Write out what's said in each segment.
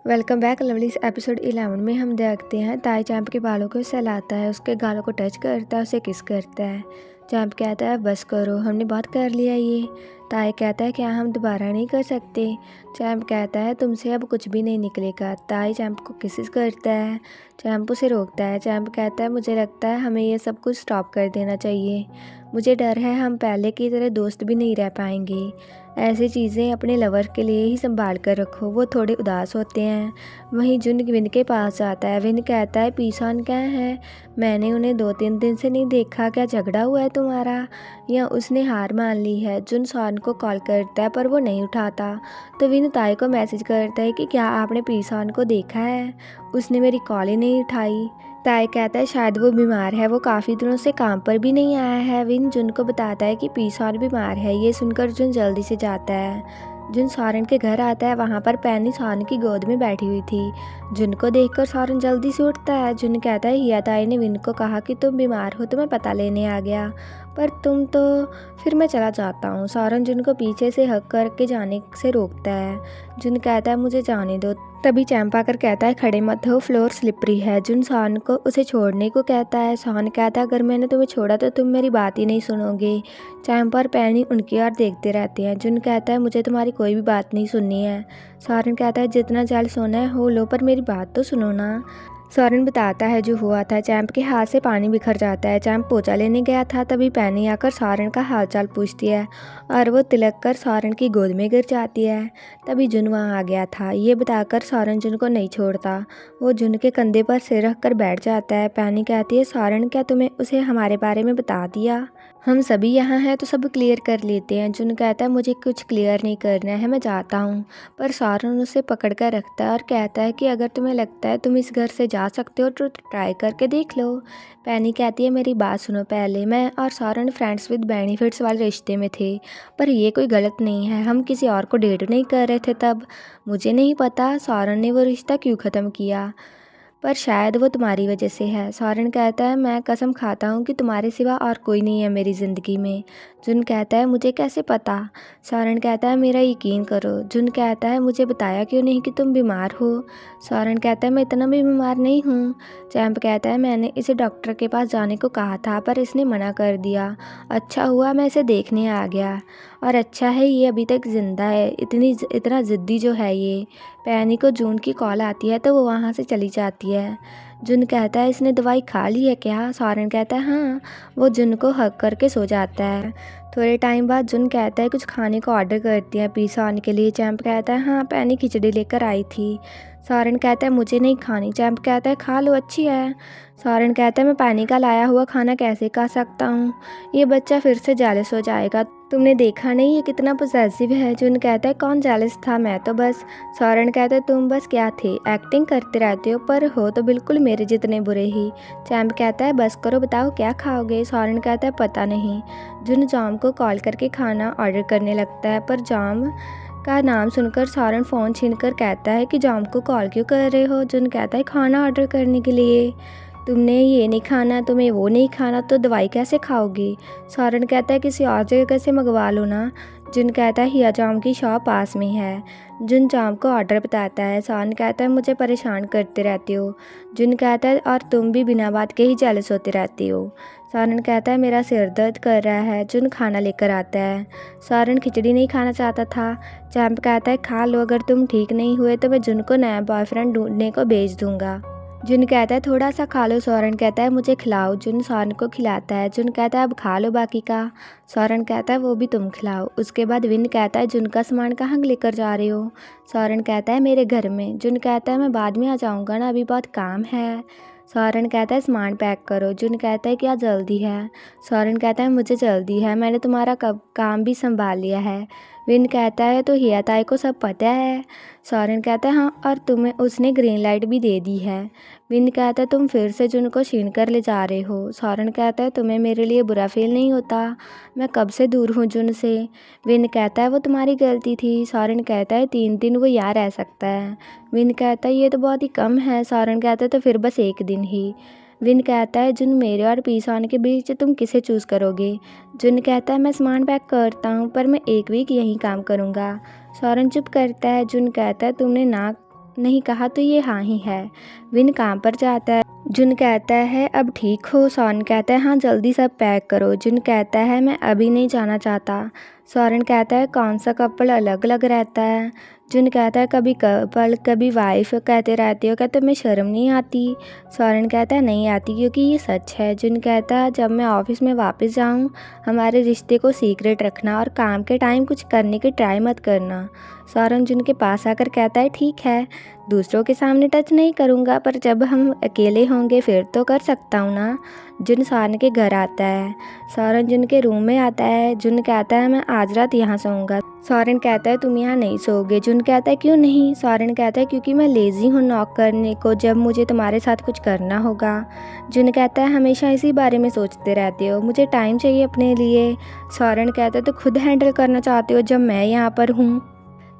Welcome back lovelies. Episode 11 में हम देखते हैं ताई चैंप के बालों को सहलाता है, उसके गालों को टच करता है, उसे किस करता है। चैंप कहता है बस करो, हमने बहुत कर लिया ये। ताई कहता है क्या हम दोबारा नहीं कर सकते। चैंप कहता है तुमसे अब कुछ भी नहीं निकलेगा। ताई चैंप को किस करता है। चैंप उसे रोकता है। चैंप कहता है मुझे लगता है हमें ये सब कुछ स्टॉप कर देना चाहिए। मुझे डर है हम पहले की तरह दोस्त भी नहीं रह पाएंगे। ऐसी चीज़ें अपने लवर के लिए ही संभाल कर रखो, वो थोड़े उदास होते हैं। वहीं जुन विन के पास जाता है। विन कहता है पीसान क्या है, मैंने उन्हें 2-3 दिन से नहीं देखा, क्या झगड़ा हुआ है तुम्हारा या उसने हार मान ली है। जुन सॉन को कॉल करता है पर वो नहीं उठाता, तो विन ताई को मैसेज करता है कि क्या आपने पीसान को देखा है, उसने मेरी कॉल ही नहीं उठाई। ताई कहता है शायद वो बीमार है, वो काफ़ी दिनों से काम पर भी नहीं आया है। विन जुन को बताता है कि पीसान बीमार है। ये सुनकर जुन जल्दी से जाता है। जुन सॉरन के घर आता है, वहाँ पर पैनी सॉरन की गोद में बैठी हुई थी। जुन को देखकर सॉरन जल्दी से उठता है। जुन कहता है हिया ताई ने विन को कहा कि तुम बीमार हो तो मैं पता लेने आ गया, पर तुम तो फिर मैं चला जाता हूँ। सॉरन जुन को पीछे से हक करके जाने से रोकता है। जुन कहता है मुझे जाने दो। तभी चैंप आकर कहता है खड़े मत हो, फ्लोर स्लिपरी है। जुन सॉन को उसे छोड़ने को कहता है। सॉन कहता है अगर मैंने तुम्हें छोड़ा तो तुम मेरी बात ही नहीं सुनोगे। चैंप और पैनी उनकी ओर देखते रहते हैं। जुन कहता है मुझे तुम्हारी कोई भी बात नहीं सुननी है। सॉरन कहता है जितना जल्द सोना है हो लो, पर मेरी बात तो सुनो ना। सॉरन बताता है जो हुआ था। चैंप के हाथ से पानी बिखर जाता है। चैंप पोछा लेने गया था, तभी पैनी आकर सॉरन का हालचाल पूछती है और वो तिलक कर सॉरन की गोद में गिर जाती है। तभी जुन वहाँ आ गया था। ये बताकर सॉरन जुन को नहीं छोड़ता, वो जुन के कंधे पर सिर रख कर बैठ जाता है। पैनी कहती है सॉरन क्या तुम्हें उसे हमारे बारे में बता दिया, हम सभी यहाँ हैं तो सब क्लियर कर लेते हैं। जुन कहता है मुझे कुछ क्लियर नहीं करना है, मैं जाता हूँ। पर सॉरन उसे पकड़ कर रखता है और कहता है कि अगर तुम्हें लगता है तुम इस घर से जा सकते हो तो ट्राई करके देख लो। पैनी कहती है मेरी बात सुनो पहले, मैं और सॉरन फ्रेंड्स विद बेनिफिट्स वाले रिश्ते में थे, पर ये कोई गलत नहीं है, हम किसी और को डेट नहीं कर रहे थे तब। मुझे नहीं पता सॉरन ने वो रिश्ता क्यों ख़त्म किया, पर शायद वो तुम्हारी वजह से है। सॉरन कहता है मैं कसम खाता हूँ कि तुम्हारे सिवा और कोई नहीं है मेरी ज़िंदगी में। जुन कहता है मुझे कैसे पता। सॉरन कहता है मेरा यकीन करो। जुन कहता है मुझे बताया क्यों नहीं कि तुम बीमार हो। सॉरन कहता है मैं इतना भी बीमार नहीं हूँ। चैंप कहता है मैंने इसे डॉक्टर के पास जाने को कहा था पर इसने मना कर दिया। अच्छा हुआ मैं इसे देखने आ गया, और अच्छा है ये अभी तक ज़िंदा है। इतना ज़िद्दी जो है ये। पैनी को जून की कॉल आती है तो वो वहाँ से चली जाती है। जुन कहता है इसने दवाई खा ली है क्या। सॉरन कहता है हाँ। वो जुन को हक करके सो जाता है। थोड़े टाइम बाद जुन कहता है कुछ खाने को ऑर्डर करती है पीसान के लिए। चैंप कहता है हाँ पैनी खिचड़ी लेकर आई थी। सॉरन कहता है मुझे नहीं खानी। चैंप कहता है खा लो, अच्छी है। सॉरन कहता है मैं पैनी का लाया हुआ खाना कैसे खा सकता हूँ, ये बच्चा फिर से जेलस हो जाएगा, तुमने देखा नहीं ये कितना पोजेसिव है। जुन कहता है कौन जेलस था, मैं तो बस। सॉरन कहता है तुम बस क्या थे, एक्टिंग करते रहते हो, पर हो तो बिल्कुल मेरे जितने बुरे ही। चैंप कहता है बस करो, बताओ क्या खाओगे। सॉरन कहता है पता नहीं। जुन जॉम को कॉल करके खाना ऑर्डर करने लगता है, पर जॉम का नाम सुनकर सॉरन फ़ोन छीनकर कहता है कि जॉम को कॉल क्यों कर रहे हो। जुन कहता है खाना ऑर्डर करने के लिए, तुमने ये नहीं खाना, तुम्हें वो नहीं खाना, तो दवाई कैसे खाओगी। सॉरन कहता है किसी और जगह से मंगवा लो ना। जुन कहता है हिया जाम की शॉप पास में है। जुन जाम को ऑर्डर बताता है। सॉरन कहता है मुझे परेशान करते रहते हो। जुन कहता है और तुम भी बिना बात के ही जेलस होते रहते हो। सॉरन कहता है मेरा सिर दर्द कर रहा है। जुन खाना लेकर आता है। सॉरन खिचड़ी नहीं खाना चाहता था। चैंप कहता है खा लो, अगर तुम ठीक नहीं हुए तो मैं जुन को नया बॉयफ्रेंड ढूंढने को भेज दूंगा। जुन कहता है थोड़ा सा खा लो। सॉरन कहता है मुझे खिलाओ। जुन सॉरन को खिलाता है। जुन कहता है अब खा लो बाकी का। सॉरन कहता है वो भी तुम खिलाओ। उसके बाद विन कहता है जुन का सामान कहाँ लेकर जा रहे हो। सॉरन कहता है मेरे घर में। जुन कहता है मैं बाद में आ जाऊँगा ना, अभी बहुत काम है। सॉरन कहता है सामान पैक करो। जुन कहता है क्या जल्दी है। सॉरन कहता है मुझे जल्दी है, मैंने तुम्हारा काम भी संभाल लिया है। विन कहता है तो हिया ताई को सब पता है। सॉरन कहता है हाँ, और तुम्हें उसने ग्रीन लाइट भी दे दी है। विन कहता है तुम फिर से जुन को छीन कर ले जा रहे हो। सॉरन कहता है तुम्हें मेरे लिए बुरा फील नहीं होता, मैं कब से दूर हूँ जुन से। विन कहता है वो तुम्हारी गलती थी। सॉरन कहता है 3 दिन वो यहाँ रह सकता है। विन कहता है ये तो बहुत ही कम है। सॉरन कहता है तो फिर बस 1 दिन ही। विन कहता है जुन मेरे और पीसान के बीच तुम किसे चूज़ करोगे। जुन कहता है मैं सामान पैक करता हूँ, पर मैं 1 वीक यहीं काम करूँगा। सॉरन चुप करता है। जुन कहता है तुमने ना नहीं कहा तो ये हाँ ही है। विन काम पर जाता है। जुन कहता है अब ठीक हो। सॉरन कहता है हाँ जल्दी सब पैक करो। जुन कहता है मैं अभी नहीं जाना चाहता। सॉरन कहता है कौन सा कपल अलग अलग रहता है। जुन कहता है कभी कपल कभी वाइफ कहते रहते हो, क्या तुम्हें शर्म नहीं आती। सॉरन कहता है नहीं आती क्योंकि ये सच है। जुन कहता है जब मैं ऑफिस में वापस जाऊँ हमारे रिश्ते को सीक्रेट रखना और काम के टाइम कुछ करने की ट्राई मत करना। सॉरन जुन के पास आकर कहता है ठीक है, दूसरों के सामने टच नहीं करूँगा पर जब हम अकेले होंगे फिर तो कर सकता हूँ ना। जुन सॉरन के घर आता है। सॉरन जुन के रूम में आता है। जुन कहता है मैं आज रात यहाँ सोऊंगा। सॉरन कहता है तुम यहाँ नहीं सोओगे। जुन कहता है क्यों नहीं। सॉरन कहता है क्योंकि मैं लेज़ी हूँ नॉक करने को जब मुझे तुम्हारे साथ कुछ करना होगा। जुन कहता है हमेशा इसी बारे में सोचते रहते हो, मुझे टाइम चाहिए अपने लिए। सॉरन कहता है तो खुद हैंडल करना चाहते हो जब मैं यहाँ पर हूँ।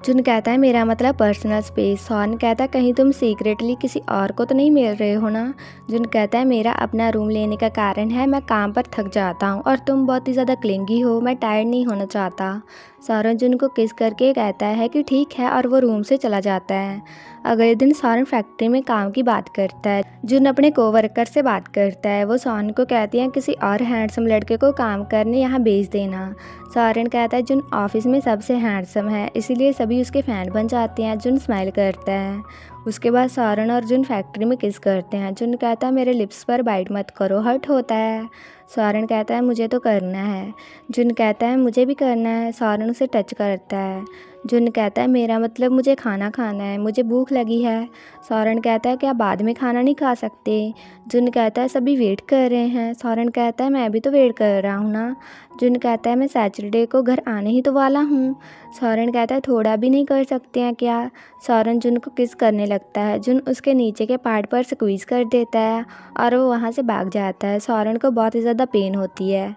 जुन कहता है मेरा मतलब पर्सनल स्पेस। सॉरन कहता है कहीं तुम सीक्रेटली किसी और को तो नहीं मिल रहे हो ना। जुन कहता है मेरा अपना रूम लेने का कारण है मैं काम पर थक जाता हूँ और तुम बहुत ही ज़्यादा क्लिंगी हो, मैं टायर्ड नहीं होना चाहता। सॉरन जुन को किस करके कहता है कि ठीक है और वो रूम से चला जाता है। अगले दिन सॉरन फैक्ट्री में काम की बात करता है। जुन अपने कोवर्कर से बात करता है। वो सॉरन को कहती है किसी और हैंडसम लड़के को काम करने यहाँ भेज देना। सॉरन कहता है जुन ऑफिस में सबसे हैंडसम है इसीलिए सभी उसके फ़ैन बन जाते हैं। जुन स्माइल करता है। उसके बाद सॉरन और जुन फैक्ट्री में किस करते हैं। जुन कहता है मेरे लिप्स पर बाइट मत करो, हर्ट होता है। सॉरन कहता है मुझे तो करना है। जुन कहता है मुझे भी करना है। सॉरन उसे टच करता है। जुन कहता है मेरा मतलब मुझे खाना खाना है, मुझे भूख लगी है। सॉरन कहता है क्या बाद में खाना नहीं खा सकते। जुन कहता है सभी वेट कर रहे हैं। सॉरन कहता है मैं भी तो वेट कर रहा हूँ ना। जुन कहता है मैं सैटरडे को घर आने ही तो वाला हूँ। सॉरन कहता है थोड़ा भी नहीं कर सकते हैं क्या। सॉरन जुन को किस करने लगता है। जुन उसके नीचे के पार्ट पर स्क्वीज़ कर देता है और वो वहाँ से भाग जाता है। सॉरन को बहुत ही ज़्यादा पेन होती है।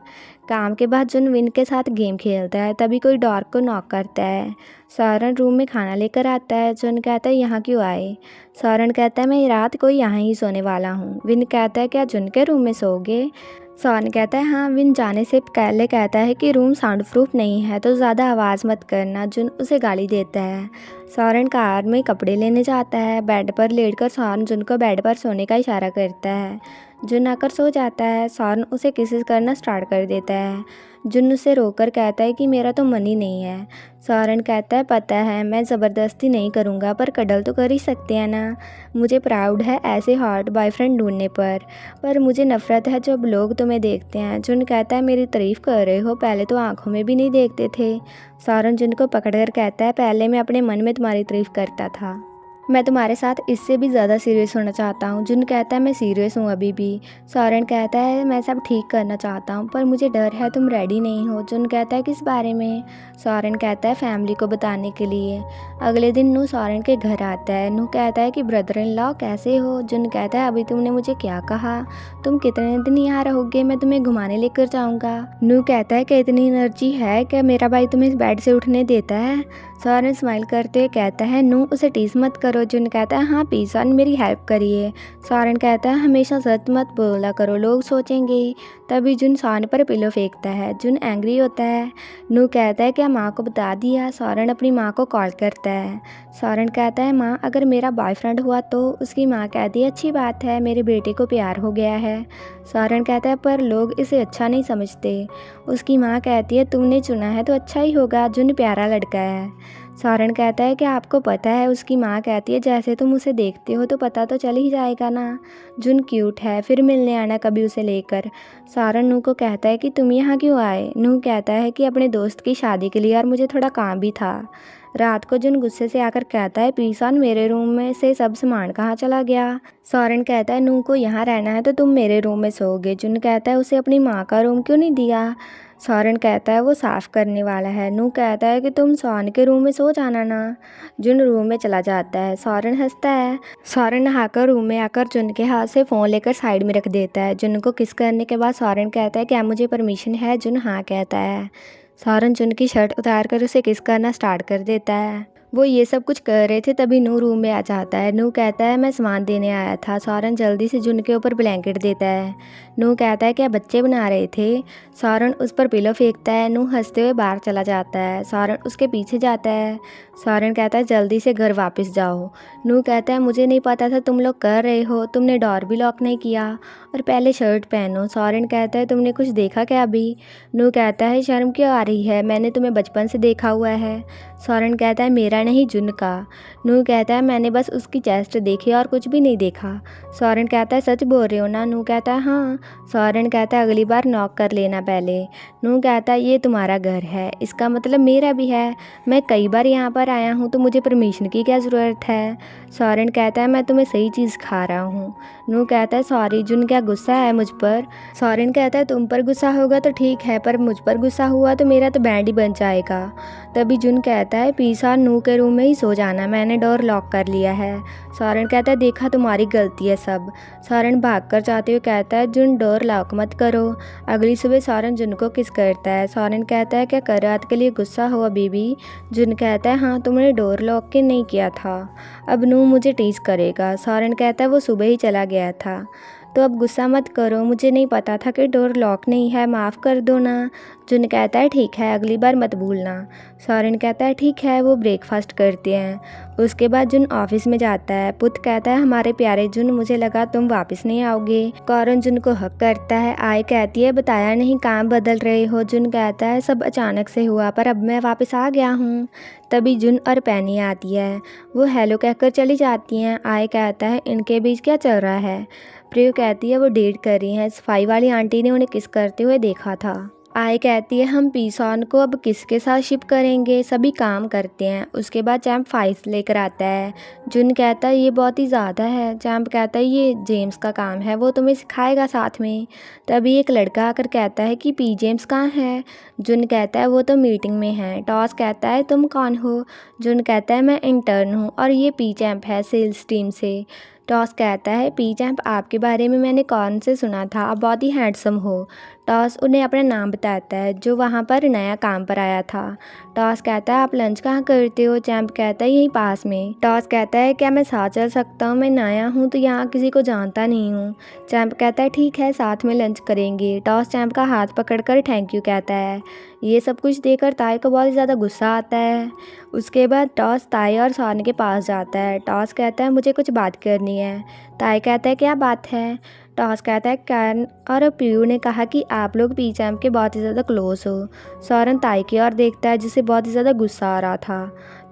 काम के बाद जुन विन के साथ गेम खेलता है तभी कोई डोर को नॉक करता है। सॉरन रूम में खाना लेकर आता है। जुन कहता है यहाँ क्यों आए। सॉरन कहता है मैं रात को यहाँ ही सोने वाला हूँ। विन कहता है क्या जुन के रूम में सोओगे। सॉरन कहता है हाँ। विन जाने से पहले कहता है कि रूम साउंड प्रूफ नहीं है तो ज़्यादा आवाज़ मत करना। जुन उसे गाली देता है। सॉरन कार में कपड़े लेने जाता है। बेड पर लेटकर सॉरन जुन को बेड पर सोने का इशारा करता है। जुन आकर सो जाता है। सॉरन उसे किसेस करना स्टार्ट कर देता है। जुन उसे रोककर कहता है कि मेरा तो मन ही नहीं है। सॉरन कहता है पता है मैं ज़बरदस्ती नहीं करूँगा पर कडल तो कर ही सकते हैं ना। मुझे प्राउड है ऐसे हॉट बॉयफ्रेंड ढूंढने पर मुझे नफ़रत है जब लोग तुम्हें देखते हैं। जुन कहता है मेरी तारीफ़ कर रहे हो, पहले तो आंखों में भी नहीं देखते थे। सॉरन जुन को पकड़कर कहता है पहले मैं अपने मन में तुम्हारी तारीफ़ करता था, मैं तुम्हारे साथ इससे भी ज़्यादा सीरियस होना चाहता हूँ। जुन कहता है मैं सीरियस हूँ अभी भी। सॉरन कहता है मैं सब ठीक करना चाहता हूँ पर मुझे डर है तुम रेडी नहीं हो। जुन कहता है किस बारे में। सॉरन कहता है फैमिली को बताने के लिए। अगले दिन नू सॉरन के घर आता है। नू कहता है कि ब्रदर इन लॉ कैसे हो। जुन कहता है अभी तुमने मुझे क्या कहा, तुम कितने दिन यहाँ रहोगे, मैं तुम्हें घुमाने लेकर जाऊँगा। नू कहता है कि इतनी एनर्जी है क्या मेरा भाई तुम्हें बेड से उठने देता है। सॉरन स्माइल करते हुए कहता है नू उसे टीस मत करो। जुन कहता है हाँ प्लीज़ सॉरन मेरी हेल्प करिए। सॉरन कहता है हमेशा सच मत बोला करो, लोग सोचेंगे। तभी जुन सॉरन पर पिलो फेंकता है। जुन एंग्री होता है। नू कहता है क्या माँ को बता दिया। सॉरन अपनी माँ को कॉल करता है। सॉरन कहता है माँ अगर मेरा बॉयफ्रेंड हुआ तो। उसकी माँ कहती है अच्छी बात है, मेरे बेटे को प्यार हो गया है। सॉरन कहता है पर लोग इसे अच्छा नहीं समझते। उसकी माँ कहती है तुमने चुना है तो अच्छा ही होगा, जुन प्यारा लड़का है। सॉरन कहता है कि आपको पता है। उसकी माँ कहती है जैसे तुम उसे देखते हो तो पता तो चल ही जाएगा ना। जुन क्यूट है, फिर मिलने आना कभी उसे लेकर। सॉरन नू को कहता है कि तुम यहाँ क्यों आए। नू कहता है कि अपने दोस्त की शादी के लिए और मुझे थोड़ा काम भी था। रात को जुन गुस्से से आकर कहता है पीसान मेरे रूम में से सब सामान कहाँ चला गया। सॉरन कहता है नू को यहाँ रहना है तो तुम मेरे रूम में सोओगे। जुन कहता है उसे अपनी माँ का रूम क्यों नहीं दिया। सॉरन कहता है वो साफ़ करने वाला है। नू कहता है कि तुम सॉरन के रूम में सो जाना ना। जुन रूम में चला जाता है। सॉरन हंसता है। सॉरन नहाकर रूम में आकर जुन के हाथ से फ़ोन लेकर साइड में रख देता है। जुन को किस करने के बाद सॉरन कहता है क्या मुझे परमिशन है। जुन हाँ कहता है। सॉरन जुन की शर्ट उतार कर उसे किस करना स्टार्ट कर देता है। वो ये सब कुछ कर रहे थे तभी नू रूम में आ जाता है। नू कहता है मैं सामान देने आया था। सौरन जल्दी से जुन के ऊपर ब्लैंकेट देता है। नू कहता है क्या बच्चे बना रहे थे। सौरन उस पर पिलो फेंकता है। नू हंसते हुए बाहर चला जाता है। सौरन उसके पीछे जाता है। सौरन कहता है जल्दी से घर वापस जाओ। नू कहता है मुझे नहीं पता था तुम लोग कर रहे हो, तुमने डोर भी लॉक नहीं किया और पहले शर्ट पहनो। सौरन कहता है तुमने कुछ देखा क्या अभी। नू कहता है शर्म क्यों आ रही है, मैंने तुम्हें बचपन से देखा हुआ है। सौरन कहता है मेरा नहीं जुन का। नू कहता है मैंने बस उसकी चेस्ट देखी और कुछ भी नहीं देखा। सौरन कहता है सच बोल रहे हो ना। नू कहता है हाँ। सौरन कहता है अगली बार नॉक कर लेना पहले। नू कहता है ये तुम्हारा घर है, इसका मतलब मेरा भी है। मैं कई बार यहाँ पर आया हूँ तो मुझे परमिशन की क्या ज़रूरत है। सौरन कहता है मैं तुम्हें सही चीज़ खा रहा हूँ। नू कहता है सॉरी जुन, क्या गुस्सा है मुझ पर। सौरन कहता है तुम पर गुस्सा होगा तो ठीक है, पर मुझ पर गुस्सा हुआ तो मेरा तो बैंड ही बन जाएगा। तभी जुन कहता है पीसा नू के रूम में ही सो जाना, मैंने डोर लॉक कर लिया है। सौरन कहता है देखा तुम्हारी गलती है सब। सौरन भागकर जाते हुए कहता है जुन डोर लॉक मत करो। अगली सुबह सौरन जुन को किस करता है। सौरन कहता है क्या कर रात के लिए गुस्सा हो अभी भी। जुन कहता है हाँ तुमने डोर लॉक के नहीं किया था, अब नू मुझे टीज करेगा। सौरन कहता है वो सुबह ही चला गया था, तो अब गुस्सा मत करो, मुझे नहीं पता था कि डोर लॉक नहीं है, माफ़ कर दो ना। जुन कहता है ठीक है अगली बार मत भूलना। सौरन कहता है ठीक है। वो ब्रेकफास्ट करते हैं। उसके बाद जुन ऑफिस में जाता है। पुत कहता है हमारे प्यारे जुन, मुझे लगा तुम वापस नहीं आओगे। कौरन जुन को हक करता है। आय कहती है बताया नहीं काम बदल रहे हो। जुन कहता है सब अचानक से हुआ पर अब मैं वापस आ गया हूँ। तभी जुन और पैनी आती है। वो हेलो कहकर चली जाती हैं। आय कहता है इनके बीच क्या चल रहा है। प्रियो कहती है वो डेट कर रही हैं, सफाई वाली आंटी ने उन्हें किस करते हुए देखा था। आय कहती है हम पीसॉन को अब किसके साथ शिप करेंगे। सभी काम करते हैं। उसके बाद चैंप फाइल्स लेकर आता है। जुन कहता है ये बहुत ही ज़्यादा है। चैंप कहता है ये जेम्स का काम है, वो तुम्हें सिखाएगा साथ में। तभी एक लड़का आकर कहता है कि पी जेम्स कहाँ है। जुन कहता है वो तो मीटिंग में है। टॉस कहता है तुम कौन हो। जुन कहता है मैं इंटर्न हूँ और ये पी चैंप है सेल्स टीम से। टॉस कहता है पी चैंप आपके बारे में मैंने कौन से सुना था, आप बहुत ही हैंडसम हो। टॉस उन्हें अपना नाम बताता है जो वहाँ पर नया काम पर आया था। टॉस कहता है आप लंच कहाँ करते हो। चैंप कहता है यहीं पास में। टॉस कहता है क्या मैं साथ चल सकता हूँ, मैं नया हूँ तो यहाँ किसी को जानता नहीं हूँ। चैंप कहता है ठीक है साथ में लंच करेंगे। टॉस चैंप का हाथ पकड़कर थैंक यू कहता है। ये सब कुछ देखकर ताई को बहुत ही ज़्यादा गुस्सा आता है। उसके बाद टॉस ताई और सौरन के पास जाता है। टॉस कहता है मुझे कुछ बात करनी है। ताई कहता है क्या बात है। टॉस कहता है कैन और प्रियू ने कहा कि आप लोग पी चैंप के बहुत ही ज़्यादा क्लोज हो। सौरन ताई की ओर देखता है जिसे बहुत ही ज़्यादा गुस्सा आ रहा था।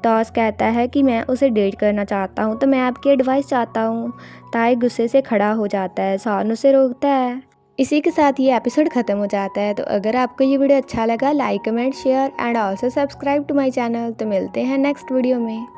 टॉस कहता है कि मैं उसे डेट करना चाहता हूँ तो मैं आपकी एडवाइस चाहता हूँ। ताई गुस्से से खड़ा हो जाता है। सौरन उसे रोकता है। इसी के साथ ये एपिसोड ख़त्म हो जाता है। तो अगर आपको ये वीडियो अच्छा लगा like comment share and also subscribe to my channel. तो मिलते हैं नेक्स्ट वीडियो में।